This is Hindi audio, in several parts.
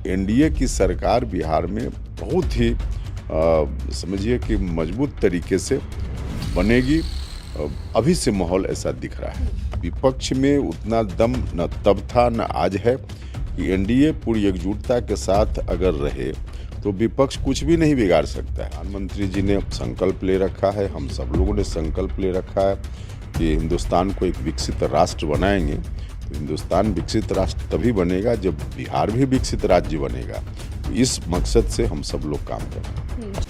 एनडीए की सरकार बिहार में बहुत ही समझिए कि मजबूत तरीके से बनेगी। अभी से माहौल ऐसा दिख रहा है। विपक्ष में उतना दम न तब था न आज है कि एनडीए पूरी एकजुटता के साथ अगर रहे तो विपक्ष कुछ भी नहीं बिगाड़ सकता है। प्रधानमंत्री जी ने संकल्प ले रखा है, हम सब लोगों ने संकल्प ले रखा है कि हिंदुस्तान को एक विकसित राष्ट्र बनाएंगे। तो हिंदुस्तान विकसित राष्ट्र तभी बनेगा जब बिहार भी विकसित राज्य बनेगा। तो इस मकसद से हम सब लोग काम कर रहे हैं।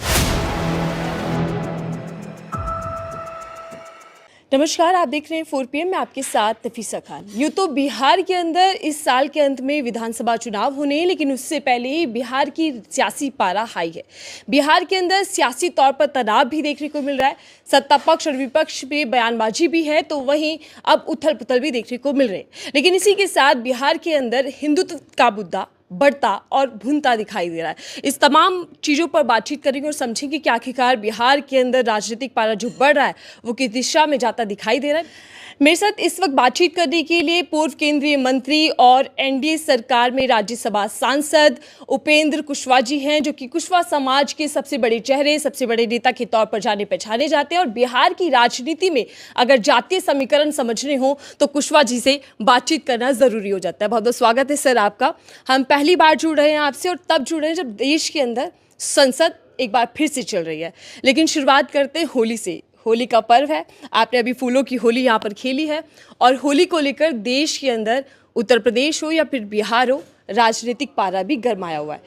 नमस्कार, आप देख रहे हैं 4 PM में आपके साथ नफीसा खान। यूँ तो बिहार के अंदर इस साल के अंत में विधानसभा चुनाव होने हैं, लेकिन उससे पहले ही बिहार की सियासी पारा हाई है। बिहार के अंदर सियासी तौर पर तनाव भी देखने को मिल रहा है। सत्ता पक्ष और विपक्ष में बयानबाजी भी है, तो वहीं अब उथल पुथल भी देखने को मिल रहे हैं। लेकिन इसी के साथ बिहार के अंदर हिंदुत्व का मुद्दा बढ़ता और भुनता दिखाई दे रहा है। इस तमाम चीज़ों पर बातचीत करेंगे और समझेंगे कि आखिरकार बिहार के अंदर राजनीतिक पारा जो बढ़ रहा है वो किस दिशा में जाता दिखाई दे रहा है। मेरे साथ इस वक्त बातचीत करने के लिए पूर्व केंद्रीय मंत्री और एनडीए सरकार में राज्यसभा सांसद उपेंद्र कुशवाहा जी हैं, जो कि कुशवाहा समाज के सबसे बड़े चेहरे, सबसे बड़े नेता के तौर पर जाने पहचाने जाते हैं। और बिहार की राजनीति में अगर जातीय समीकरण समझने हो तो कुशवाहा जी से बातचीत करना जरूरी हो जाता है। बहुत बहुत स्वागत है सर आपका। हम पहली बार जुड़ रहे हैं आपसे और तब जुड़ रहे हैं जब देश के अंदर संसद एक बार फिर से चल रही है। लेकिन शुरुआत करते हैं होली से। होली का पर्व है, आपने अभी फूलों की होली यहाँ पर खेली है और होली को लेकर देश के अंदर उत्तर प्रदेश हो या फिर बिहार हो, राजनीतिक पारा भी गरमाया हुआ है।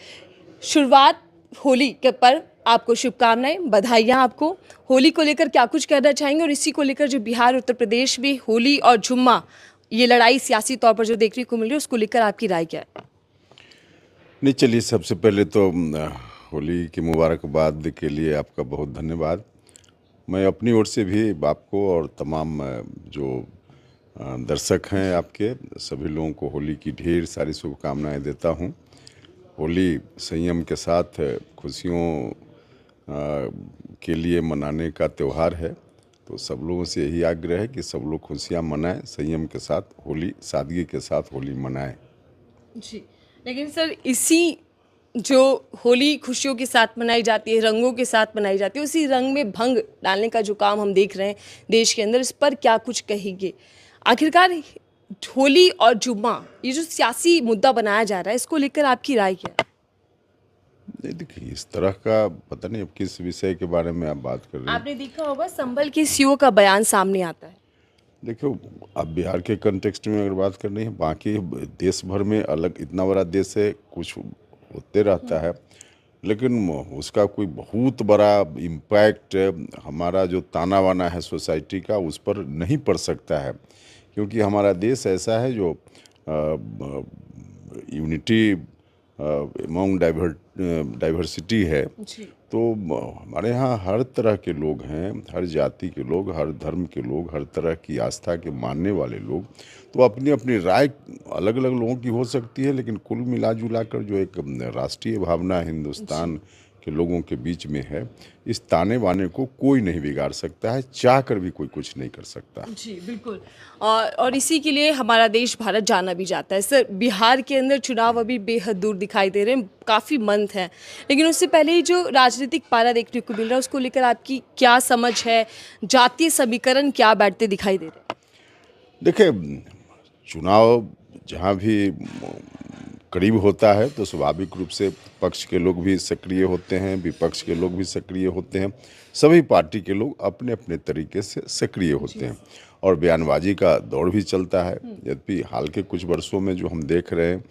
शुरुआत होली के पर्व, आपको शुभकामनाएं, बधाइयाँ आपको। होली को लेकर क्या कुछ कहना चाहेंगे और इसी को लेकर जो बिहार उत्तर प्रदेश में होली और जुम्मा ये लड़ाई सियासी तौर पर जो देखने को मिल रही है उसको लेकर आपकी राय क्या है? नहीं, चलिए सबसे पहले तो होली की मुबारकबाद के लिए आपका बहुत धन्यवाद। मैं अपनी ओर से भी आपको और तमाम जो दर्शक हैं आपके सभी लोगों को होली की ढेर सारी शुभकामनाएं देता हूं। होली संयम के साथ खुशियों के लिए मनाने का त्यौहार है, तो सब लोगों से यही आग्रह है कि सब लोग खुशियां मनाएं, संयम के साथ होली, सादगी के साथ होली मनाएं। जी, लेकिन सर इसी जो होली खुशियों के साथ मनाई जाती है, रंगों के साथ मनाई जाती है, उसी रंग में भंग डालने का जो काम हम देख रहे हैं देश के अंदर, इस पर क्या कुछ कहेंगे? आखिरकार होली और जुम्मा ये जो सियासी मुद्दा बनाया जा रहा है, इसको लेकर आपकी राय क्या है? नहीं, देखिए इस तरह का पता नहीं अब किस विषय के बारे में आप बात कर रहे हैं। आपने देखा होगा संभल के सीओ का बयान सामने आता है। देखो, अब बिहार के कंटेक्स्ट में अगर बात करनी है, बाकी देश भर में अलग इतना बड़ा देश है, कुछ होते रहता है, लेकिन उसका कोई बहुत बड़ा इम्पैक्ट हमारा जो ताना बाना है सोसाइटी का उस पर नहीं पड़ सकता है, क्योंकि हमारा देश ऐसा है जो यूनिटी अमॉन्ग डाइवर्सिटी है। जी। तो हमारे यहाँ हर तरह के लोग हैं, हर जाति के लोग, हर धर्म के लोग, हर तरह की आस्था के मानने वाले लोग। तो अपनी अपनी राय अलग अलग लोगों की हो सकती है, लेकिन कुल मिला जुला कर जो एक राष्ट्रीय भावना हिंदुस्तान के लोगों के बीच में है, इस ताने बाने को कोई नहीं बिगाड़ सकता है, चाह कर भी कोई कुछ नहीं कर सकता। जी बिल्कुल। और इसी के लिए हमारा देश भारत जाना भी जाता है। सर बिहार के अंदर चुनाव अभी बेहद दूर दिखाई दे रहे हैं, काफ़ी मंद हैं, लेकिन उससे पहले ही जो राजनीतिक पारा देखने को मिल रहा है उसको लेकर आपकी क्या समझ है? जातीय समीकरण क्या बैठते दिखाई दे रहे हैं? देखिए, चुनाव जहाँ भी करीब होता है तो स्वाभाविक रूप से पक्ष के लोग भी सक्रिय होते हैं, विपक्ष के लोग भी सक्रिय होते हैं, सभी पार्टी के लोग अपने अपने तरीके से सक्रिय होते हैं और बयानबाजी का दौर भी चलता है। यद्यपि हाल के कुछ वर्षों में जो हम देख रहे हैं,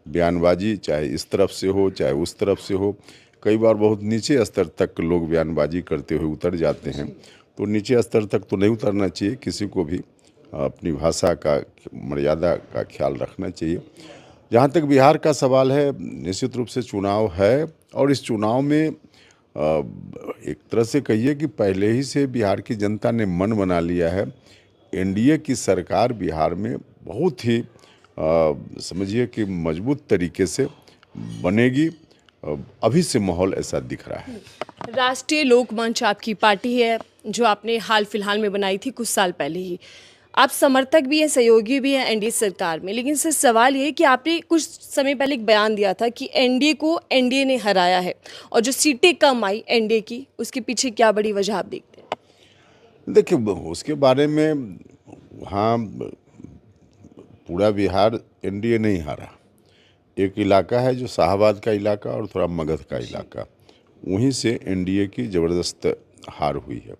बयानबाजी चाहे इस तरफ से हो चाहे उस तरफ से हो, कई बार बहुत नीचे स्तर तक लोग बयानबाजी करते हुए उतर जाते हैं। तो नीचे स्तर तक तो नहीं उतरना चाहिए, किसी को भी अपनी भाषा का मर्यादा का ख्याल रखना चाहिए। जहाँ तक बिहार का सवाल है, निश्चित रूप से चुनाव है और इस चुनाव में एक तरह से कहिए कि पहले ही से बिहार की जनता ने मन बना लिया है। एनडीए की सरकार बिहार में बहुत ही समझिए कि मजबूत तरीके से बनेगी। अभी से माहौल ऐसा दिख रहा है। राष्ट्रीय लोक मंच आपकी पार्टी है जो आपने हाल फिलहाल में बनाई थी कुछ साल पहले ही। आप समर्थक भी हैं, सहयोगी भी हैं एनडीए सरकार में, लेकिन सर सवाल ये है कि आपने कुछ समय पहले एक बयान दिया था कि एनडीए को एनडीए ने हराया है, और जो सीटें कम आई एनडीए की, उसके पीछे क्या बड़ी वजह आप देखते हैं? देखिए, उसके बारे में वहाँ पूरा बिहार एनडीए नहीं हारा। एक इलाका है जो शाहाबाद का इलाका और थोड़ा मगध का इलाका, वहीं से एनडीए की ज़बरदस्त हार हुई है।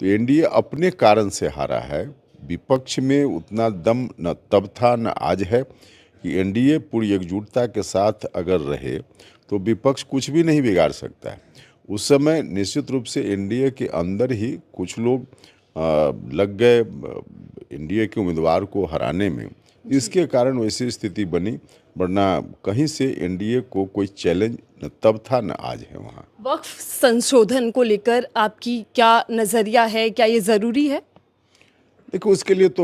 तो एनडीए अपने कारण से हारा है। विपक्ष में उतना दम न तब था न आज है कि एनडीए पूरी एकजुटता के साथ अगर रहे तो विपक्ष कुछ भी नहीं बिगाड़ सकता है। उस समय निश्चित रूप से एनडीए के अंदर ही कुछ लोग लग गए एनडीए के उम्मीदवार को हराने में, इसके कारण वैसी स्थिति बनी, वरना कहीं से एनडीए को कोई चैलेंज न तब था न आज है। वहाँ वक्फ संशोधन को लेकर आपकी क्या नज़रिया है, क्या ये ज़रूरी है? देखो, उसके लिए तो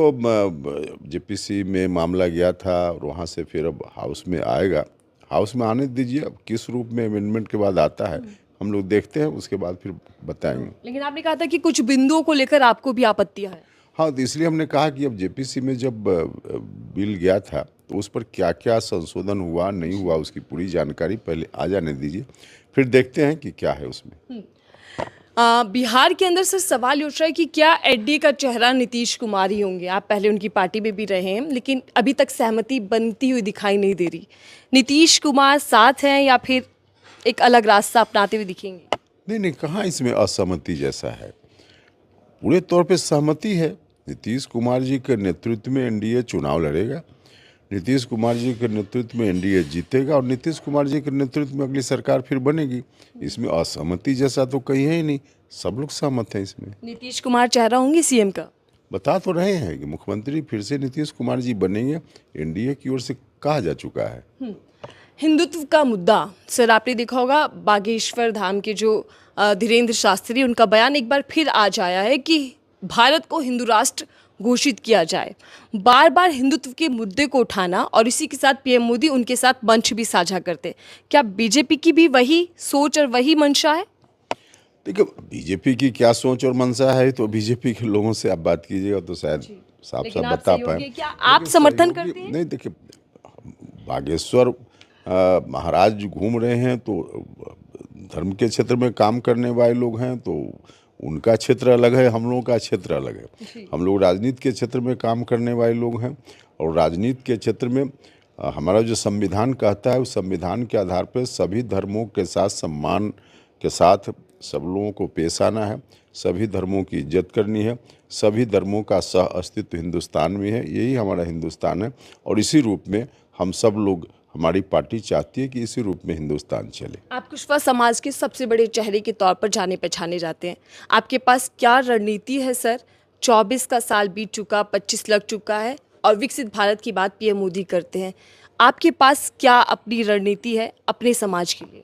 जेपीसी में मामला गया था और वहाँ से फिर अब हाउस में आएगा। हाउस में आने दीजिए, अब किस रूप में अमेंडमेंट के बाद आता है हम लोग देखते हैं, उसके बाद फिर बताएंगे। लेकिन आपने कहा था कि कुछ बिंदुओं को लेकर आपको भी आपत्तियां हैं। हाँ, तो इसलिए हमने कहा कि अब जेपीसी में जब बिल गया था तो उस पर क्या क्या संशोधन हुआ नहीं हुआ उसकी पूरी जानकारी पहले आ जाने दीजिए, फिर देखते हैं कि क्या है उसमें। बिहार के अंदर सर सवाल ये उठ रहा है कि क्या एनडीए का चेहरा नीतीश कुमार ही होंगे? आप पहले उनकी पार्टी में भी रहे हैं, लेकिन अभी तक सहमति बनती हुई दिखाई नहीं दे रही। नीतीश कुमार साथ हैं या फिर एक अलग रास्ता अपनाते हुए दिखेंगे? नहीं नहीं, कहाँ इसमें असहमति जैसा है, पूरे तौर पे सहमति है। नीतीश कुमार जी के नेतृत्व में एनडीए चुनाव लड़ेगा, नीतीश कुमार जी के नेतृत्व में एनडीए जीतेगा और नीतीश कुमार जी के नेतृत्व में अगली सरकार फिर बनेगी। इसमें असहमति जैसा तो कहीं है ही नहीं, सब लोग सहमत हैं इसमें। नीतीश कुमार चेहरा होंगे सीएम का? बता तो रहे हैं कि मुख्यमंत्री फिर से नीतीश कुमार जी बनेंगे, एनडीए की ओर से कहा जा चुका है। हिंदुत्व का मुद्दा, सर आपने देखा होगा बागेश्वर धाम के जो धीरेन्द्र शास्त्री, उनका बयान एक बार फिर आज आया है कि भारत को हिंदू राष्ट्र घोषित किया जाए। बार बार हिंदुत्व के मुद्दे को उठाना, और इसी के साथ पीएम मोदी उनके साथ मंच भी साझा करते। क्या बीजेपी की भी वही सोच और वही मंशा है? देखिए, बीजेपी की क्या सोच और मंशा है तो बीजेपी के लोगों से आप बात कीजिएगा तो शायद साफ साफ बता पाए। क्या आप समर्थन करते हैं? नहीं, देखिए, बागेश्वर महाराज घूम रहे हैं तो धर्म के क्षेत्र में काम करने वाले लोग हैं, तो उनका क्षेत्र अलग है, हम लोगों का क्षेत्र अलग है। हम लोग राजनीति के क्षेत्र में काम करने वाले लोग हैं और राजनीति के क्षेत्र में हमारा जो संविधान कहता है उस संविधान के आधार पर सभी धर्मों के साथ सम्मान के साथ सब लोगों को पेश आना है, सभी धर्मों की इज्जत करनी है, सभी धर्मों का सह अस्तित्व हिंदुस्तान में है, यही हमारा हिंदुस्तान है और इसी रूप में हम सब लोग, हमारी पार्टी चाहती है कि इसी रूप में हिंदुस्तान चले। आप कुशवा समाज के सबसे बड़े चेहरे के तौर पर जाने पहचाने जाते हैं, आपके पास क्या रणनीति है सर? 24 का साल बीत चुका, 25 लग चुका है और विकसित भारत की बात पीएम मोदी करते हैं। आपके पास क्या अपनी रणनीति है अपने समाज के लिए?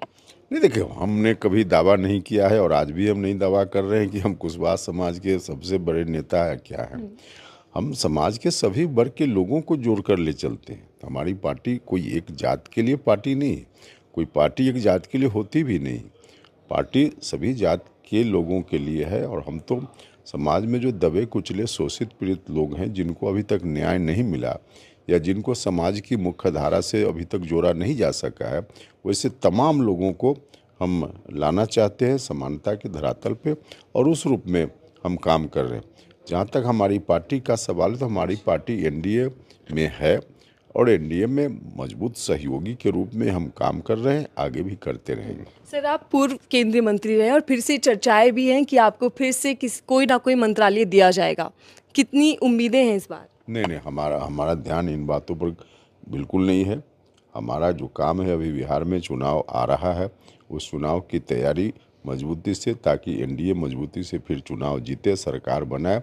नहीं, देखिए, हमने कभी दावा नहीं किया है और आज भी हम नहीं दावा कर रहे हैं कि हम कुशवाहा समाज के सबसे बड़े नेता है क्या हैं। हम समाज के सभी वर्ग के लोगों को जोड़ कर ले चलते हैं। हमारी पार्टी कोई एक जात के लिए पार्टी नहीं है, कोई पार्टी एक जात के लिए होती भी नहीं। पार्टी सभी जात के लोगों के लिए है और हम तो समाज में जो दबे कुचले शोषित पीड़ित लोग हैं, जिनको अभी तक न्याय नहीं मिला या जिनको समाज की मुख्य धारा से अभी तक जोड़ा नहीं जा सका है, वैसे तमाम लोगों को हम लाना चाहते हैं समानता के धरातल पे और उस रूप में हम काम कर रहे हैं। जहाँ तक हमारी पार्टी का सवाल है तो हमारी पार्टी एनडीए में है और एनडीए में मजबूत सहयोगी के रूप में हम काम कर रहे हैं, आगे भी करते रहेंगे। सर आप पूर्व केंद्रीय मंत्री रहे और फिर से चर्चाएं भी हैं कि आपको फिर से कोई ना कोई मंत्रालय दिया जाएगा, कितनी उम्मीदें हैं इस बार? नहीं, हमारा ध्यान इन बातों पर बिल्कुल नहीं है। हमारा जो काम है, अभी बिहार में चुनाव आ रहा है, उस चुनाव की तैयारी मजबूती से, ताकि एनडीए मजबूती से फिर चुनाव जीते, सरकार बनाए।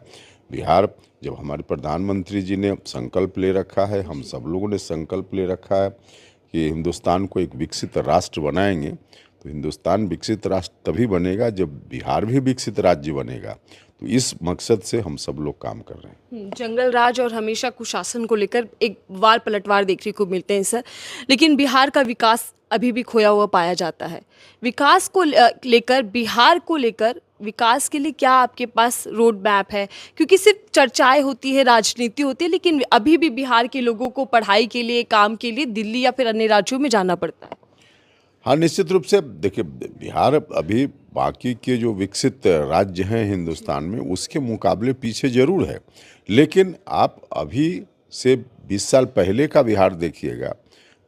बिहार, जब हमारे प्रधानमंत्री जी ने संकल्प ले रखा है, हम सब लोगों ने संकल्प ले रखा है कि हिंदुस्तान को एक विकसित राष्ट्र बनाएंगे, तो हिंदुस्तान विकसित राष्ट्र तभी बनेगा जब बिहार भी विकसित राज्य बनेगा। तो इस मकसद से हम सब लोग काम कर रहे हैं। जंगल राज और हमेशा कुशासन को लेकर एक वार पलटवार देखने को मिलते हैं सर, लेकिन बिहार का विकास अभी भी खोया हुआ पाया जाता है। विकास को लेकर, बिहार को लेकर विकास के लिए क्या आपके पास रोड मैप है? क्योंकि सिर्फ चर्चाएं होती है, राजनीति होती है, लेकिन अभी भी बिहार के लोगों को पढ़ाई के लिए, काम के लिए दिल्ली या फिर अन्य राज्यों में जाना पड़ता है। हाँ, निश्चित रूप से देखिए, बिहार अभी बाकी के जो विकसित राज्य हैं हिंदुस्तान में उसके मुकाबले पीछे ज़रूर है। लेकिन आप अभी से 20 साल पहले का बिहार देखिएगा,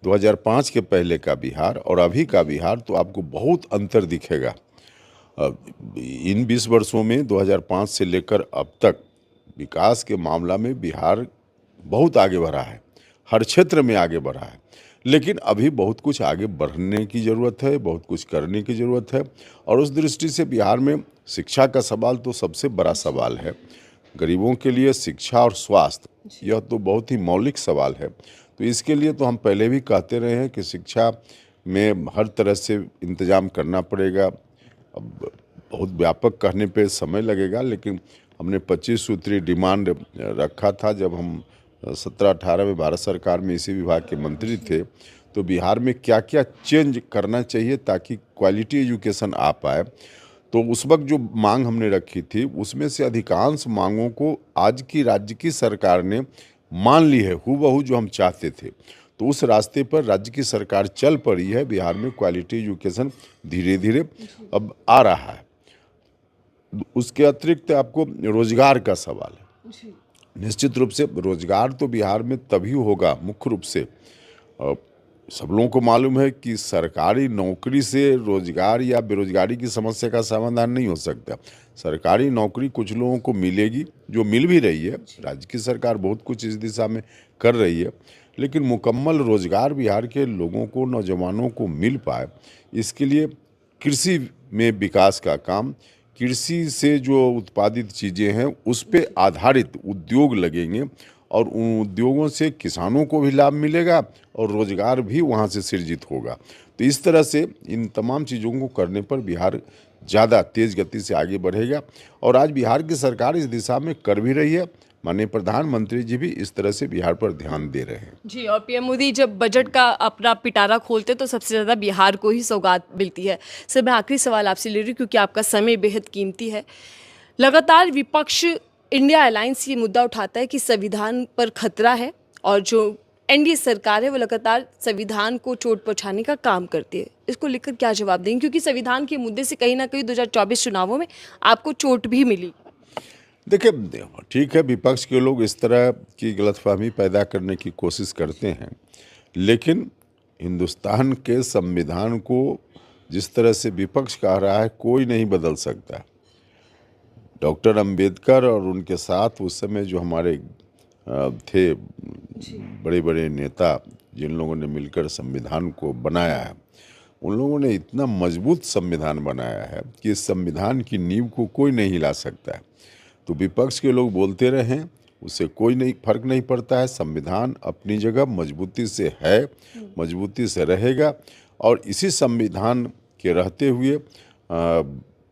2005 के पहले का बिहार और अभी का बिहार, तो आपको बहुत अंतर दिखेगा। इन 20 वर्षों में 2005 से लेकर अब तक विकास के मामला में बिहार बहुत आगे बढ़ा है, हर क्षेत्र में आगे बढ़ा है। लेकिन अभी बहुत कुछ आगे बढ़ने की ज़रूरत है, बहुत कुछ करने की ज़रूरत है। और उस दृष्टि से बिहार में शिक्षा का सवाल तो सबसे बड़ा सवाल है। गरीबों के लिए शिक्षा और स्वास्थ्य, यह तो बहुत ही मौलिक सवाल है। तो इसके लिए तो हम पहले भी कहते रहे हैं कि शिक्षा में हर तरह से इंतजाम करना पड़ेगा। अब बहुत व्यापक कहने पे समय लगेगा, लेकिन हमने 25 सूत्री डिमांड रखा था जब हम 17-18 में भारत सरकार में इसी विभाग के मंत्री थे। तो बिहार में क्या क्या चेंज करना चाहिए ताकि क्वालिटी एजुकेशन आ पाए, तो उस वक्त जो मांग हमने रखी थी उसमें से अधिकांश मांगों को आज की राज्य की सरकार ने मान ली है, हूबहू जो हम चाहते थे। तो उस रास्ते पर राज्य की सरकार चल पड़ी है। बिहार में क्वालिटी एजुकेशन धीरे धीरे अब आ रहा है। उसके अतिरिक्त आपको रोजगार का सवाल है। निश्चित रूप से रोजगार तो बिहार में तभी होगा मुख्य रूप से, सब लोगों को मालूम है कि सरकारी नौकरी से रोजगार या बेरोजगारी की समस्या का समाधान नहीं हो सकता। सरकारी नौकरी कुछ लोगों को मिलेगी, जो मिल भी रही है, राज्य की सरकार बहुत कुछ इस दिशा में कर रही है। लेकिन मुकम्मल रोजगार बिहार के लोगों को, नौजवानों को मिल पाए, इसके लिए कृषि में विकास का काम, कृषि से जो उत्पादित चीज़ें हैं उस पे आधारित उद्योग लगेंगे और उन उद्योगों से किसानों को भी लाभ मिलेगा और रोजगार भी वहाँ से सृजित होगा। तो इस तरह से इन तमाम चीज़ों को करने पर बिहार ज़्यादा तेज़ गति से आगे बढ़ेगा और आज बिहार की सरकार इस दिशा में कर भी रही है। माननीय प्रधानमंत्री जी भी इस तरह से बिहार पर ध्यान दे रहे हैं। जी, और पीएम मोदी जब बजट का अपना पिटारा खोलते तो सबसे ज़्यादा बिहार को ही सौगात मिलती है। सर, मैं आखिरी सवाल आपसे ले रही हूँ क्योंकि आपका समय बेहद कीमती है। लगातार विपक्ष इंडिया अलायंस ये मुद्दा उठाता है कि संविधान पर खतरा है और जो एनडीए सरकार है वो लगातार संविधान को चोट पहुंचाने का काम करती है। इसको लेकर क्या जवाब देंगे, क्योंकि संविधान के मुद्दे से कहीं ना कहीं 2024 चुनावों में आपको चोट भी मिली। देखिए, ठीक है, विपक्ष के लोग इस तरह की गलतफहमी पैदा करने की कोशिश करते हैं, लेकिन हिंदुस्तान के संविधान को जिस तरह से विपक्ष कह रहा है कोई नहीं बदल सकता। डॉक्टर अंबेडकर और उनके साथ उस समय जो हमारे थे बड़े बड़े नेता, जिन लोगों ने मिलकर संविधान को बनाया है, उन लोगों ने इतना मजबूत संविधान बनाया है कि इस संविधान की नींव को कोई नहीं हिला सकता है। तो विपक्ष के लोग बोलते रहें, उससे कोई नहीं फर्क नहीं पड़ता है। संविधान अपनी जगह मजबूती से है, मजबूती से रहेगा और इसी संविधान के रहते हुए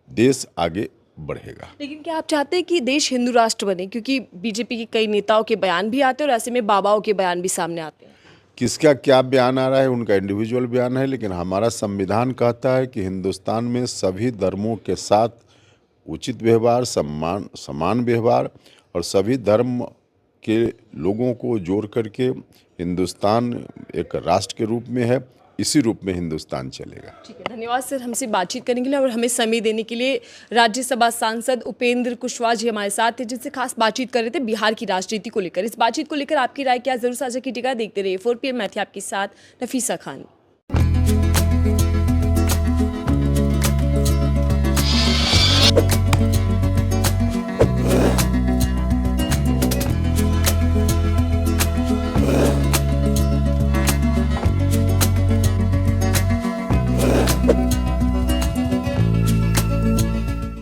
देश आगे बढ़ेगा। लेकिन क्या आप चाहते हैं कि देश हिंदू राष्ट्र बने? क्योंकि बीजेपी के कई नेताओं के बयान भी आते हैं और ऐसे में बाबाओं के बयान भी सामने आते हैं। किसका क्या बयान आ रहा है, उनका इंडिविजुअल बयान है, लेकिन हमारा संविधान कहता है कि हिंदुस्तान में सभी धर्मों के साथ उचित व्यवहार, समान व्यवहार और सभी धर्म के लोगों को जोड़ करके हिंदुस्तान एक राष्ट्र के रूप में है। इसी रूप में हिंदुस्तान चलेगा। ठीक है, धन्यवाद सर हमसे बातचीत करने के लिए और हमें समय देने के लिए। राज्यसभा सांसद उपेंद्र कुशवाहा जी हमारे साथ थे, जिनसे खास बातचीत कर रहे थे बिहार की राजनीति को लेकर। इस बातचीत को लेकर आपकी राय क्या, जरूर साझा कीजिएगा। देखते रहिए 4PM। मैं थी आपके साथ नफीसा खान।